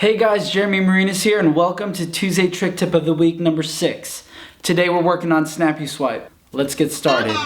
Hey guys, Jeremy Marinas here and welcome to Tuesday Trick Tip of the Week number 6. Today we're working on Snapuswipe. Let's get started.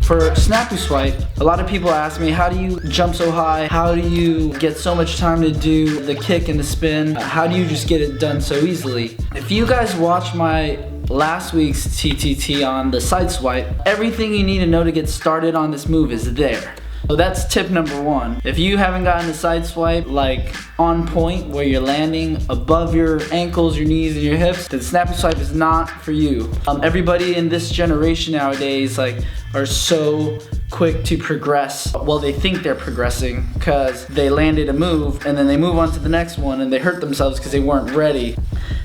For Snapuswipe, a lot of people ask me, how do you jump so high? How do you get so much time to do the kick and the spin? How do you just get it done so easily? If you guys watched my last week's TTT on the side swipe, everything you need to know to get started on this move is there. So that's tip number 1. If you haven't gotten the side swipe like on point where you're landing above your ankles, your knees, and your hips, then Snapuswipe is not for you. Everybody in this generation nowadays are so quick to progress. Well, they think they're progressing because they landed a move and then they move on to the next one and they hurt themselves because they weren't ready.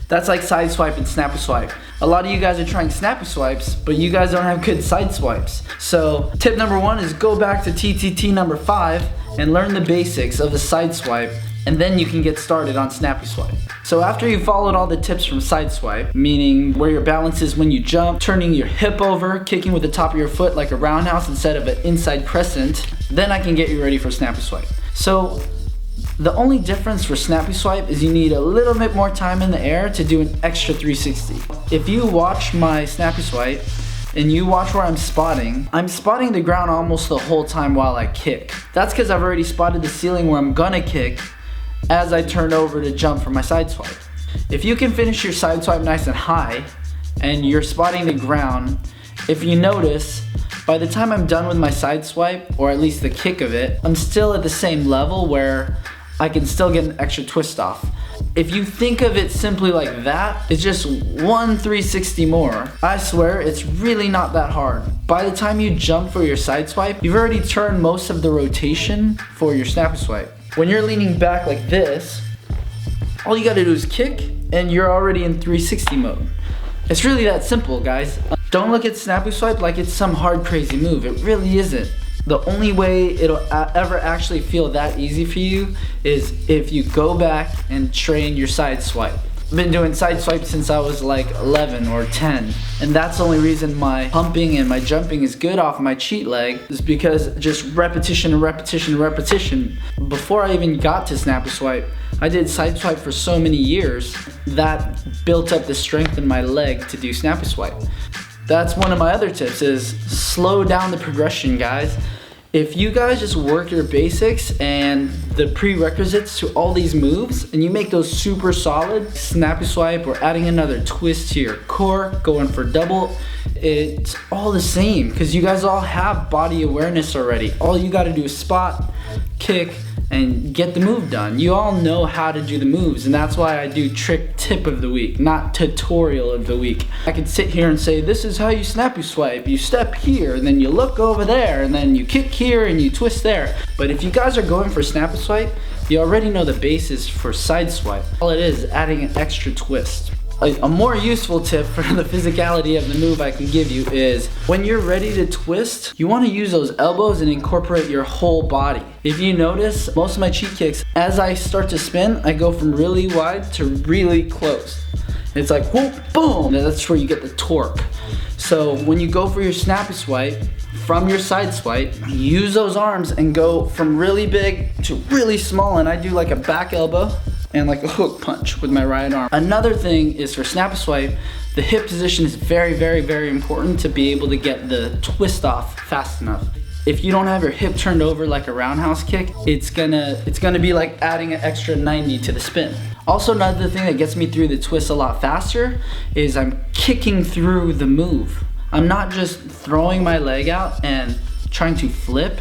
That's like side swipe and Snapuswipe. A lot of you guys are trying Snapuswipes, but you guys don't have good side swipes. So tip number 1 is go back to TTT number 5 and learn the basics of the side swipe, and then you can get started on Snapuswipe. So after you followed all the tips from side swipe, meaning where your balance is when you jump, turning your hip over, kicking with the top of your foot like a roundhouse instead of an inside crescent, then I can get you ready for Snapuswipe. So the only difference for Snapuswipe is you need a little bit more time in the air to do an extra 360. If you watch my Snapuswipe and you watch where I'm spotting the ground almost the whole time while I kick. That's because I've already spotted the ceiling where I'm gonna kick as I turn over to jump for my side swipe. If you can finish your side swipe nice and high and you're spotting the ground, if you notice, by the time I'm done with my side swipe, or at least the kick of it, I'm still at the same level where I can still get an extra twist off. If you think of it simply like that, it's just one 360 more. I swear, it's really not that hard. By the time you jump for your side swipe, you've already turned most of the rotation for your Snapuswipe. When you're leaning back like this, all you gotta do is kick and you're already in 360 mode. It's really that simple, guys. Don't look at Snapuswipe like it's some hard, crazy move. It really isn't. The only way it'll ever actually feel that easy for you is if you go back and train your side swipe. I've been doing side swipe since I was like 11 or 10, and that's the only reason my pumping and my jumping is good off my cheat leg, is because just repetition and repetition and repetition. Before I even got to Snapuswipe, I did side swipe for so many years that built up the strength in my leg to do Snapuswipe. That's one of my other tips, is slow down the progression, guys. If you guys just work your basics and the prerequisites to all these moves and you make those super solid, Snapuswipe or adding another twist to your core, going for double, it's all the same because you guys all have body awareness already. All you gotta do is spot, kick, and get the move done. You all know how to do the moves, and that's why I do trick tip of the week, not tutorial of the week. I could sit here and say, this is how you Snapuswipe. You step here, and then you look over there, and then you kick here, and you twist there. But if you guys are going for Snapuswipe, you already know the basis for side swipe. All it is adding an extra twist. A more useful tip for the physicality of the move I can give you is when you're ready to twist, you want to use those elbows and incorporate your whole body. If you notice, most of my cheat kicks, as I start to spin, I go from really wide to really close. It's like whoop, boom, and that's where you get the torque. So when you go for your Snapuswipe, from your side swipe, use those arms and go from really big to really small, and I do like a back elbow and like a hook punch with my right arm. Another thing is for Snapuswipe, the hip position is very, very, very important to be able to get the twist off fast enough. If you don't have your hip turned over like a roundhouse kick, it's gonna be like adding an extra 90 to the spin. Also, another thing that gets me through the twist a lot faster is I'm kicking through the move. I'm not just throwing my leg out and trying to flip,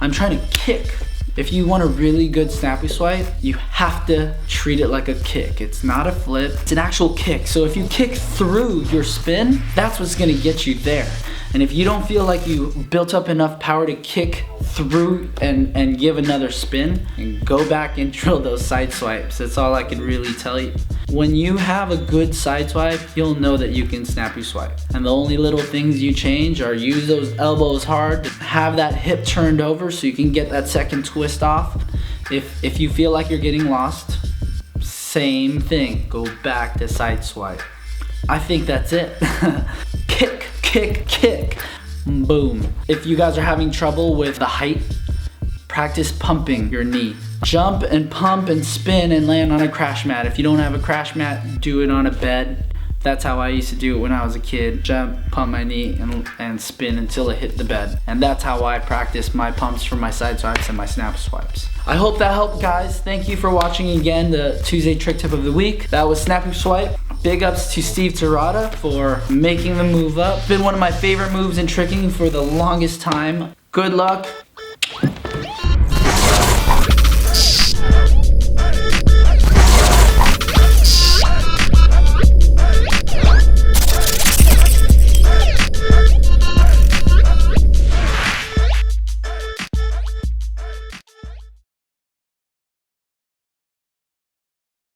I'm trying to kick. If you want a really good Snapuswipe, you have to treat it like a kick. It's not a flip, it's an actual kick. So if you kick through your spin, that's what's gonna get you there. And if you don't feel like you built up enough power to kick through and give another spin, and go back and drill those side swipes. That's all I can really tell you. When you have a good side swipe, you'll know that you can Snapuswipe. And the only little things you change are use those elbows hard, have that hip turned over so you can get that second twist off. If you feel like you're getting lost, same thing, go back to side swipe. I think that's it. Kick, kick, kick. Boom. If you guys are having trouble with the height, practice pumping your knee. Jump and pump and spin and land on a crash mat. If you don't have a crash mat, do it on a bed. That's how I used to do it when I was a kid. Jump, pump my knee, and spin until it hit the bed. And that's how I practice my pumps for my side swipes and my snap swipes. I hope that helped, guys. Thank you for watching again the Tuesday trick tip of the week. That was Snapuswipe. Big ups to Steve Terrata for making the move up. Been one of my favorite moves in tricking for the longest time. Good luck.